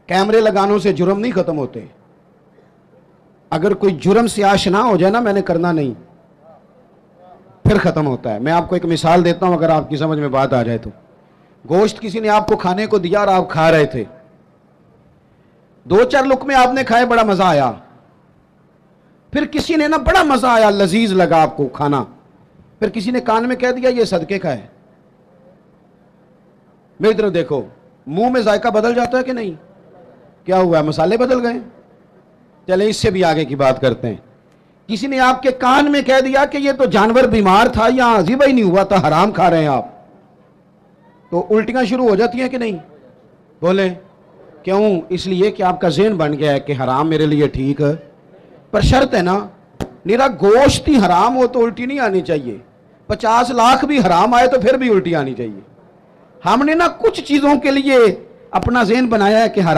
कैमरे लगानों से जुर्म नहीं खत्म होते। अगर कोई जुर्म से आशना हो जाए ना, मैंने करना नहीं, फिर खत्म होता है। मैं आपको एक मिसाल देता हूं, अगर आपकी समझ में बात आ जाए तो। गोश्त किसी ने आपको खाने को दिया और आप खा रहे थे, 2-4 लुक़मे आपने खाए, बड़ा मजा आया। फिर किसी ने ना, बड़ा मजा आया, लजीज लगा आपको खाना, फिर किसी ने कान में कह दिया ये सदके का है। मेरी तरफ देखो, मुंह में जायका बदल जाता है कि नहीं? क्या हुआ, मसाले बदल गए? चले इससे भी आगे की बात करते हैं। किसी ने आपके कान में कह दिया कि ये तो जानवर बीमार था, यहां अजीबा ही नहीं हुआ था, हराम खा रहे हैं आप, तो उल्टियां शुरू हो जाती हैं कि नहीं? बोले क्यों? इसलिए कि आपका ज़हन बन गया है कि हराम मेरे लिए ठीक है। पर शर्त है ना, मेरा गोश्त ही हराम हो तो उल्टी नहीं आनी चाहिए, 50 लाख भी हराम आए तो फिर भी उल्टी आनी चाहिए। हमने ना कुछ चीजों के लिए अपना ज़हन बनाया है कि हराम